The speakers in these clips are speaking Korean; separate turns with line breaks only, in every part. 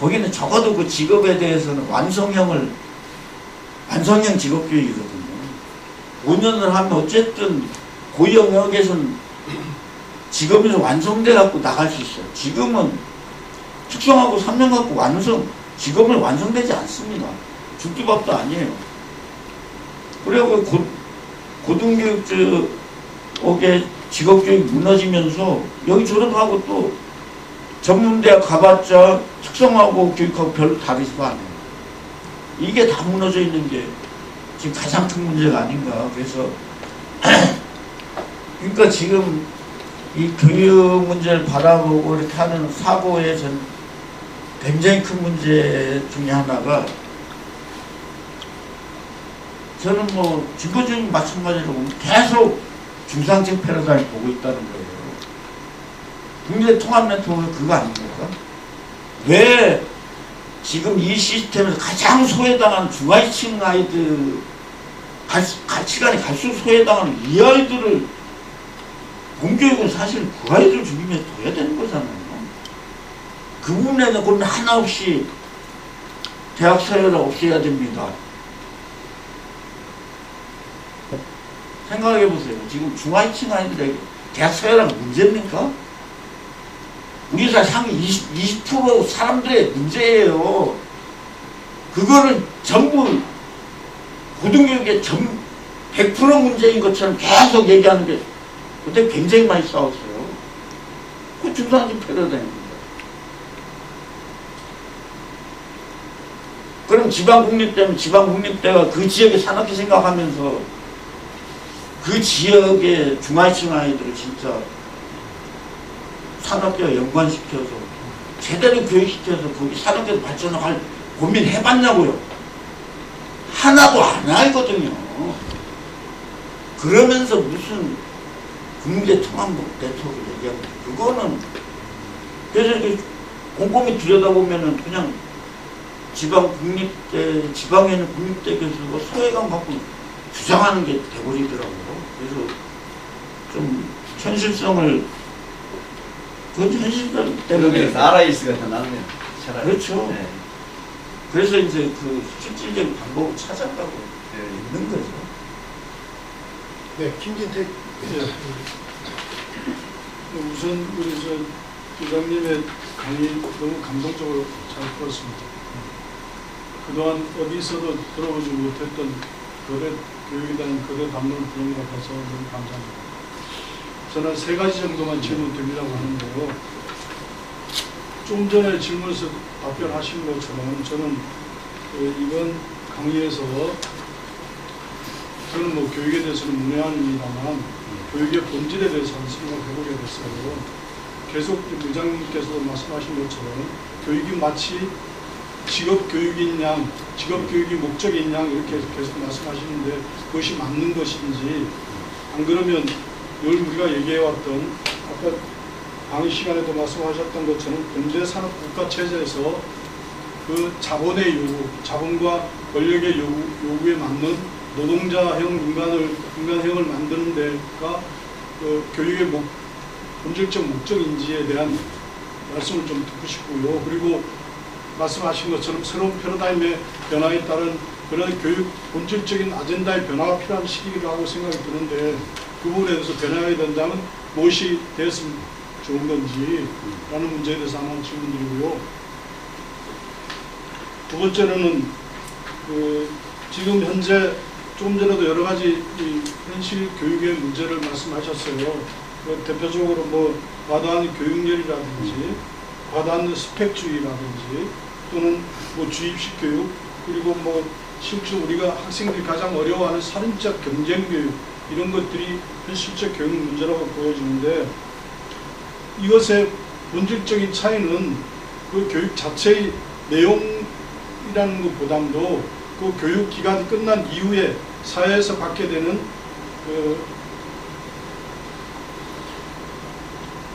거기는 적어도 그 직업에 대해서는 완성형 직업교육이거든요. 5년을 하면 어쨌든 그 영역에서는 직업에서 완성돼 갖고 나갈 수 있어요. 지금은 숙성하고 3년 갖고 직업을 완성되지 않습니다. 죽기밥도 아니에요. 그리고 고등교육 쪽에 직업교육 무너지면서 여기 졸업하고 또 전문대학 가봤자 숙성하고 교육하고 별로 다르지도 않아요. 이게 다 무너져 있는 게 지금 가장 큰 문제가 아닌가. 그래서 그러니까 지금 이 교육 문제를 바라보고 이렇게 하는 사고의 굉장히 큰 문제 중에 하나가, 저는 뭐 진보주의는 마찬가지로 계속 중상층 패러다임을 보고 있다는 거예요. 국내 통합 네트워크 그거 아닙니까? 왜 지금 이 시스템에서 가장 소외당한 중하위층 아이들, 가치관이 갈수록 소외당하는 이 아이들을, 공교육은 사실 그 아이들 중심에 둬야 되는 거잖아요. 그 부분에는 그건 하나 없이 대학 서열을 없애야 됩니다. 생각해 보세요. 지금 중하위층 아이들에게 대학 서열은 문제입니까? 우리 사회 상위 20% 사람들의 문제예요. 그거를 전부 고등교육의 100% 문제인 것처럼 계속 얘기하는 게, 그때 굉장히 많이 싸웠어요. 그 중상층 패러다임입니다. 그럼 지방국립대면 지방국립대가 그 지역의 산업계 생각하면서 그 지역의 중하위층 아이들을 진짜 산업계와 연관시켜서 제대로 교육시켜서 거기 산업계도 발전할 고민 해봤냐고요. 하나도 안 하거든요. 그러면서 무슨 국내 통합 네트워크를 얘기하고, 그거는 그래서 이렇게 곰곰이 들여다보면은 그냥 지방에 있는 국립대 교수가 소외감 갖고 주장하는 게 돼버리더라고요. 그래서 좀 현실성을, 그건 현실성 때문에
RIS가 더 낫네요. 차라리.
그렇죠.
네.
그래서 이제 그 실질적인 방법을 찾아가고 있는 거죠.
네, 김진택. 네. 우선 우리 부장님의 강의 너무 감동적으로 잘 들었습니다. 그동안 어디서도 들어보지 못했던 거대 교육이라는 거대 담론을 부른 것 같아서 너무 감사합니다. 저는 세 가지 정도만 질문 드리려고 하는데요. 좀 전에 질문에서 답변하신 것처럼 저는 이번 강의에서 저는 뭐 교육에 대해서는 문외한입니다만 교육의 본질에 대해서 한번 생각해보게 됐어요. 계속 부장님께서도 말씀하신 것처럼 교육이 마치 직업교육인 양, 직업교육이 목적인 양 이렇게 계속 말씀하시는데 그것이 맞는 것인지, 안 그러면 늘 우리가 얘기해왔던 아까 강의 시간에도 말씀하셨던 것처럼 현대산업 국가체제에서 그 자본의 요구, 자본과 권력의 요구에 맞는 노동자형 인간형을 만드는 데가 그 교육의 본질적 목적인지에 대한 말씀을 좀 듣고 싶고요. 그리고 말씀하신 것처럼 새로운 패러다임의 변화에 따른 그런 교육 본질적인 아젠다의 변화가 필요한 시기라고 생각이 드는데, 그 부분에 대해서 변화해야 된다면 무엇이 됐으면 좋은 건지 라는 문제에 대해서 한번 질문드리고요. 두 번째로는 지금 현재 조금 전에도 여러 가지 이 현실 교육의 문제를 말씀하셨어요. 대표적으로 뭐 과도한 교육열이라든지 과도한 스펙주의라든지 또는 뭐 주입식 교육, 그리고 뭐 실제 우리가 학생들이 가장 어려워하는 살인적 경쟁 교육, 이런 것들이 현실적 교육 문제라고 보여지는데, 이것의 본질적인 차이는 그 교육 자체의 내용이라는 것보다도 그 교육 기간이 끝난 이후에 사회에서 받게 되는 그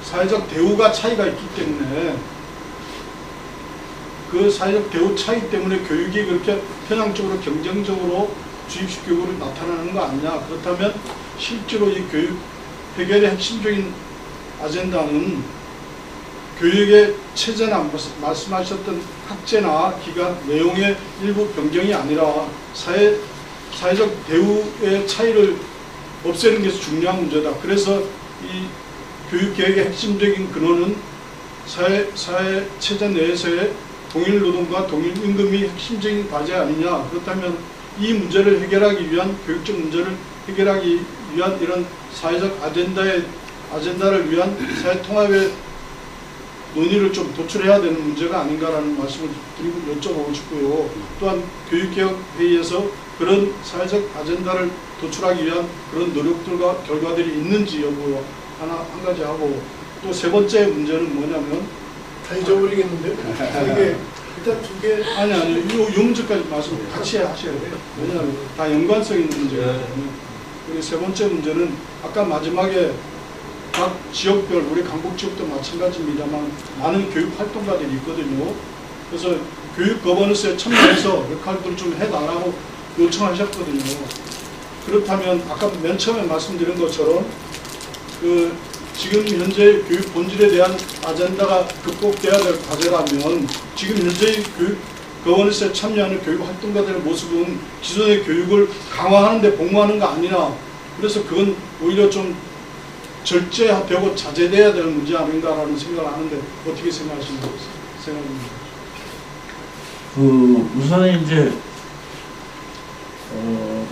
사회적 대우가 차이가 있기 때문에, 그 사회적 대우 차이 때문에 교육이 그렇게 편향적으로 경쟁적으로 주입식 교육으로 나타나는 거 아니냐. 그렇다면 실제로 이 교육 해결의 핵심적인 아젠다는 교육의 체제나 말씀하셨던 학제나 기간 내용의 일부 변경이 아니라 사회적 대우의 차이를 없애는 게 중요한 문제다. 그래서 이 교육계획의 핵심적인 근원은 사회 체제 내에서의 동일 노동과 동일 임금이 핵심적인 과제 아니냐. 그렇다면 이 문제를 해결하기 위한 교육적 문제를 해결하기 위한 이런 사회적 아젠다를 위한 사회 통합의 논의를 좀 도출해야 되는 문제가 아닌가라는 말씀을 드리고 여쭤보고 싶고요. 또한 교육개혁회의에서 그런 사회적 아젠다를 도출하기 위한 그런 노력들과 결과들이 있는지 여부 한 가지 하고, 또 세 번째 문제는 뭐냐면
다 잊어버리겠는데요? 이게 일단 두 개.
아니 이 문제까지 말씀 같이 하셔야 돼요. 왜냐하면 다 연관성 있는 문제거든요. 그리고 세 번째 문제는 아까 마지막에 각 지역별, 우리 강북 지역도 마찬가지입니다만 많은 교육 활동가들이 있거든요. 그래서 교육 거버넌스에 참여해서 역할들을 좀 해달라고 요청하셨거든요. 그렇다면 아까 맨 처음에 말씀드린 것처럼 그 지금 현재 교육 본질에 대한 아젠다가 극복돼야 될 과제라면 지금 현재의 교육 거버넌스에 참여하는 교육 활동가들의 모습은 기존의 교육을 강화하는 데 복무하는 거 아니냐. 그래서 그건 오히려 좀 절제되고 자제돼야 될 문제 아닌가라는 생각을 하는데 어떻게 생각하십니까?
우선은 이제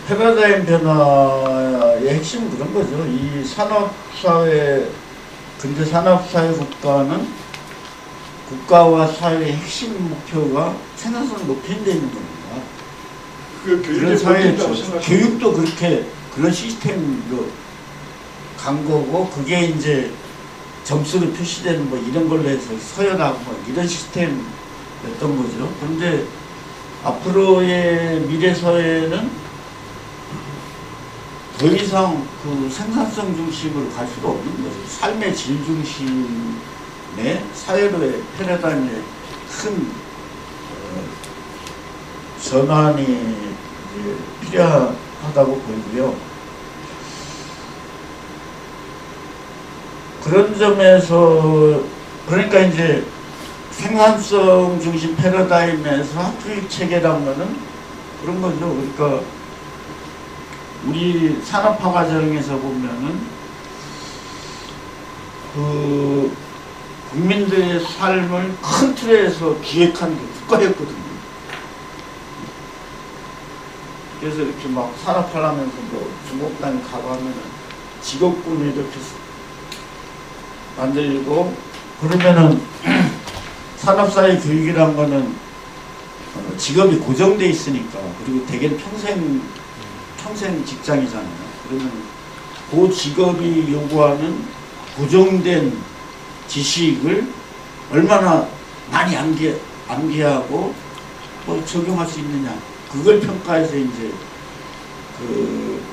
패러다임 변화의 핵심은 그런 거죠. 이 산업사회, 근대 산업사회 국가는 국가와 사회의 핵심 목표가 생산성을 높이는 데 있는 겁니다.
그
그런 사회, 교육도 그렇게 그런 시스템으로 간 거고, 그게 이제 점수로 표시되는 뭐 이런 걸로 해서 서열하고 뭐 이런 시스템이었던 거죠. 그런데 앞으로의 미래 사회는 더 이상 그 생산성 중심으로 갈 수가 없는 거죠. 삶의 질 중심의 사회로의 패러다임의 큰 전환이 이제 필요하다고 보이고요. 그런 점에서 그러니까 이제 생산성 중심 패러다임에서 학교육 체계란 거는 그런 거죠. 그러니까 우리 산업화 과정에서 보면은 그 국민들의 삶을 큰 틀에서 기획하는 게 국가였거든요. 그래서 이렇게 막 산업화하면서 뭐 중국땅에 가고 하면은 직업군을 이렇게 만들고, 그러면은 산업사회 교육이란 거는 직업이 고정돼 있으니까, 그리고 대개는 평생 직장이잖아요. 그러면 그 직업이 요구하는 고정된 지식을 얼마나 많이 암기하고 또 적용할 수 있느냐, 그걸 평가해서 이제 그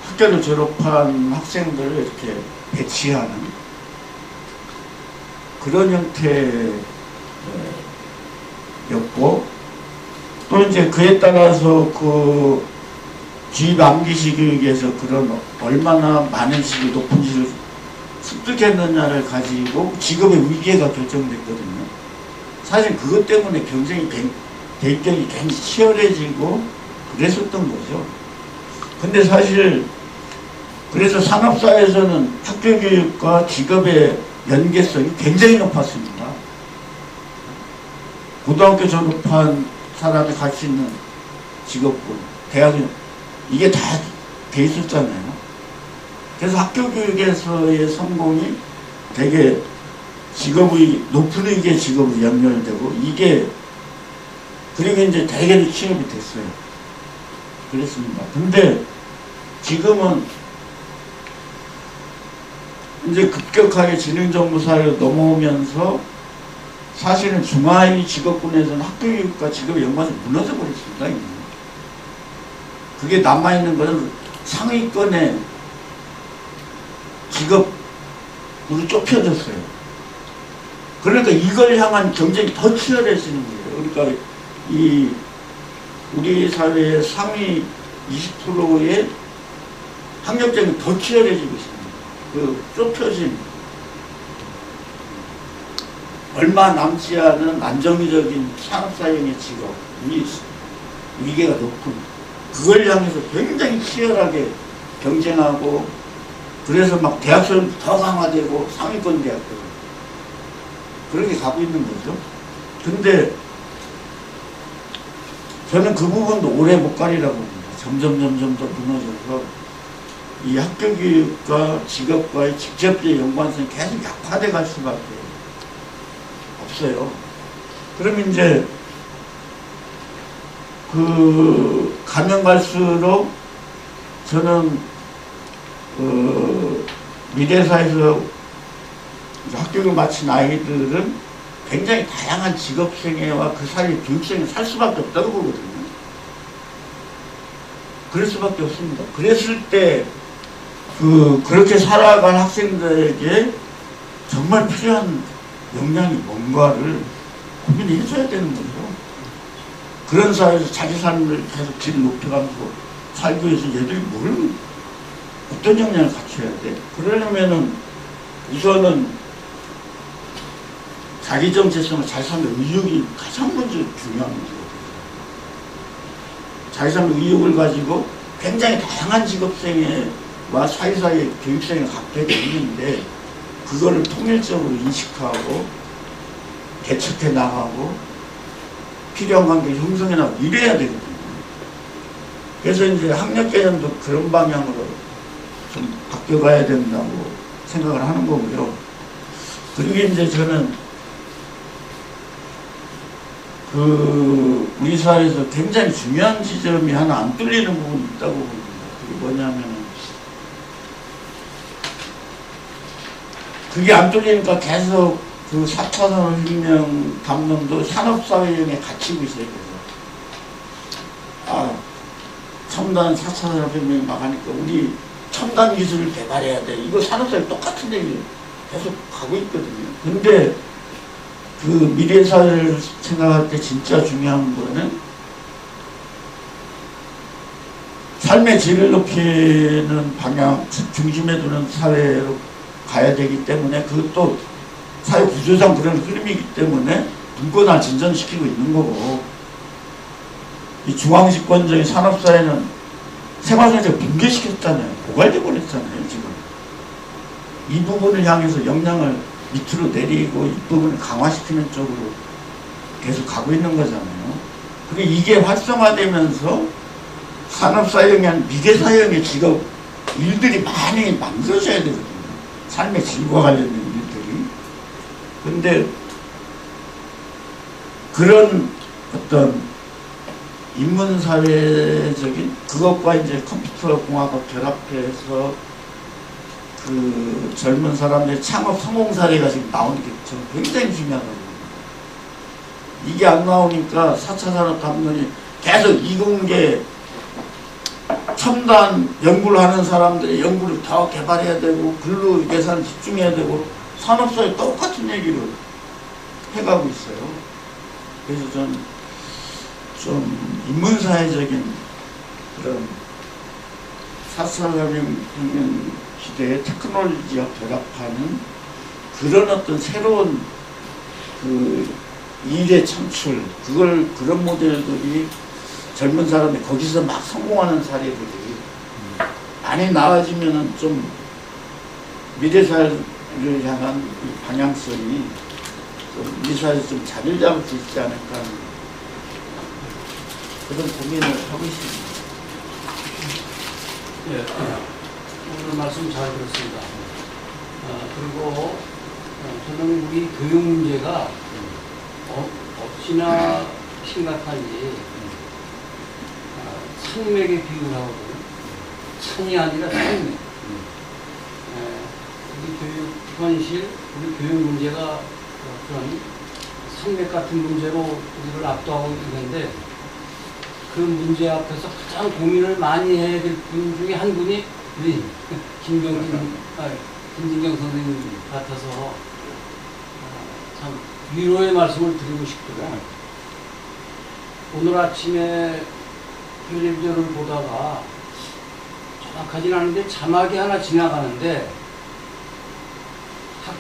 학교를 졸업한 학생들을 이렇게 배치하는 그런 형태였고, 또 이제 그에 따라서 그 기입 암기식 교육에서 그런 얼마나 많은 식이 높은 식을 습득했느냐를 가지고 직업의 위계가 결정됐거든요. 사실 그것 때문에 경쟁이 대입경이 굉장히 치열해지고 그랬었던 거죠. 근데 사실 그래서 산업사회에서는 학교교육과 직업의 연계성이 굉장히 높았습니다. 고등학교 졸업한 사람이 갈 수 있는 직업군, 대학은 이게 다 돼 있었잖아요. 그래서 학교교육에서의 성공이 되게 직업의 높은 의기의 직업으로 연결되고, 이게 그리고 이제 대개는 취업이 됐어요. 그랬습니다. 근데 지금은 이제 급격하게 지능정보 사회로 넘어오면서 사실은 중하위 직업군에서는 학교교육과 직업의 연관이 무너져 버렸습니다. 이미. 그게 남아있는 것은 상위권의 직업으로 좁혀졌어요. 그러니까 이걸 향한 경쟁이 더 치열해지는 거예요. 그러니까 이 우리 사회의 상위 20%의 학력쟁이 더 치열해지고 있습니다. 그 좁혀진 얼마 남지 않은 안정적인 산업사회의 직업, 위계가 높은 그걸 향해서 굉장히 치열하게 경쟁하고 그래서 막 대학생도 더 강화되고 상위권 대학들 그렇게 가고 있는 거죠. 근데 저는 그 부분도 오래 못 가리라고 봅니다. 점점 더 무너져서 이 학교 교육과 직업과의 직접적인 연관성이 계속 약화돼 갈 수밖에 없어요. 그러면 이제 그 가면 갈수록 저는 미래사에서 학교를 마친 아이들은 굉장히 다양한 직업생애와 그 사이 교육생에 살 수밖에 없다고 보거든요. 그럴 수밖에 없습니다. 그랬을 때 그렇게 살아간 학생들에게 정말 필요한 역량이 뭔가를 고민해 줘야 되는 거죠. 그런 사회에서 자기 삶을 계속 질 높여가면서 살기 위해서 얘들이 어떤 역량을 갖춰야 돼? 그러려면은 우선은 자기 정체성을 잘 사는 의욕이 가장 먼저 중요한 거거든요. 자기 삶의 의욕을 가지고 굉장히 다양한 직업생애와 사이사이 교육생을 갖게 돼 있는데 그거를 통일적으로 인식하고 개척해 나가고 필요한 관계를 형성해 나가고 이래야 되거든요. 그래서 이제 학력 개념도 그런 방향으로 좀 바뀌어가야 된다고 생각을 하는 거고요. 그리고 이제 저는 우리 사회에서 굉장히 중요한 지점이 하나 안 뚫리는 부분이 있다고 봅니다. 그게 뭐냐면은 그게 안 뚫리니까 계속 그 4차 산업혁명 담론도 산업사회형에 갇히고 있어요. 그래서 첨단 4차 산업혁명이 막 하니까 우리 첨단 기술을 개발해야 돼. 이거 산업사회 똑같은 얘기 계속 가고 있거든요. 근데 그 미래사회를 생각할 때 진짜 중요한 거는 삶의 질을 높이는 방향 중심에 두는 사회로 가야 되기 때문에 그것도 사회 구조상 그런 흐름이기 때문에 분권화 진전시키고 있는 거고 이 중앙집권적인 산업사회는 생활정책을 붕괴시켰잖아요. 고갈돼 버렸잖아요. 지금 이 부분을 향해서 역량을 밑으로 내리고 이 부분을 강화시키는 쪽으로 계속 가고 있는 거잖아요. 그리고 이게 활성화되면서 산업사회형이 아닌 미래사회형의 직업 일들이 많이 만들어져야 되거든요. 삶의 질과 관련된 일들이. 근데 그런 어떤 인문사회적인 그것과 이제 컴퓨터 공학을 결합해서 그 젊은 사람들의 창업 성공 사례가 지금 나오는 게 저는 굉장히 중요하다고. 이게 안 나오니까 4차 산업 담론이 계속 이공계 첨단 연구를 하는 사람들의 연구를 더 개발해야 되고 근로 예산 집중해야 되고 산업사회 똑같은 얘기를 해가고 있어요. 그래서 저는 좀 인문사회적인 그런 4차 산업혁명 시대의 테크놀로지와 결합하는 그런 어떤 새로운 그 일의 창출, 그런 모델들이 젊은 사람이 거기서 막 성공하는 사례들이 많이 나아지면은 좀 미래사회를 향한 이 방향성이 좀 우리 사회에서 좀 자리를 잡을 수 있지 않을까 하는 그런 고민을 하고 있습니다.
예, 오늘 말씀 잘 들었습니다. 그리고 저는 우리 교육 문제가 어찌나 심각한지 산맥에 비유를 하거든요. 산이 아니라 산맥. 우리 교육 현실, 우리 교육 문제가 그런 산맥 같은 문제로 우리를 압도하고 있는데 그 문제 앞에서 가장 고민을 많이 해야 될 분 중에 한 분이 우리 김진경 선생님 같아서 참 위로의 말씀을 드리고 싶고요. 오늘 아침에 텔레비전을 보다가 정확하진 않은데 자막이 하나 지나가는데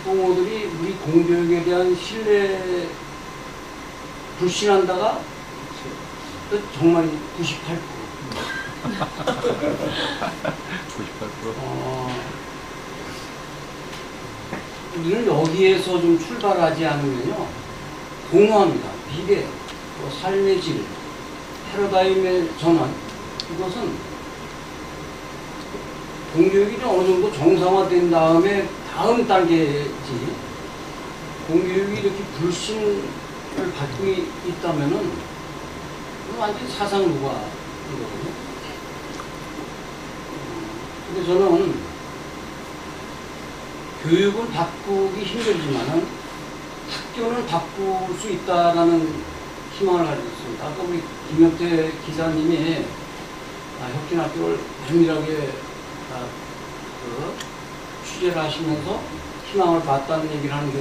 학부모들이 우리 공교육에 대한 신뢰 불신한다가 또 정말 98%.
98%.
우리는 여기에서 좀 출발하지 않으면요, 공허합니다. 비례, 또 삶의 질, 패러다임의 전환, 이것은 공교육이 어느 정도 정상화된 다음에 다음 단계지, 공교육이 이렇게 불신을 받고 있다면은 완전히 사상무가이거든요. 근데 저는 교육은 바꾸기 힘들지만은 학교는 바꿀 수 있다라는 희망을 가지고 있습니다. 아까 우리 김혁태 기자님이 혁신학교를 면밀하게 취재를 하시면서 희망을 봤다는 얘기를 하는 게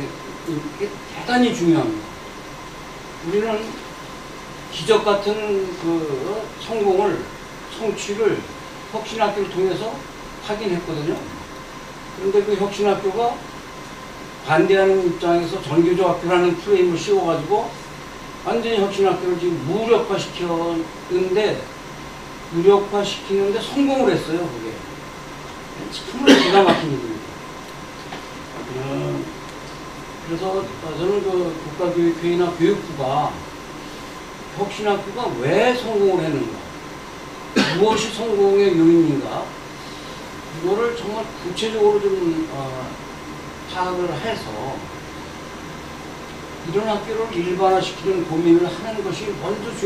이게 대단히 중요합니다. 우리는 기적 같은 그 성취를 혁신학교를 통해서 확인했거든요. 그런데 그 혁신학교가 반대하는 입장에서 전교조 학교라는 프레임을 씌워가지고 완전히 혁신학교를 지금 무력화시키는데 성공을 했어요, 그게. 정말 기가 막힌 일입니다. 그래서 저는 그 국가교육회의나 교육부가 혁신학교가 왜 성공을 했는가, 무엇이 성공의 요인인가, 이거를 정말 구체적으로 좀 파악을 해서 이런 학교를 일반화시키는 고민을 하는 것이 먼저 중요합니다.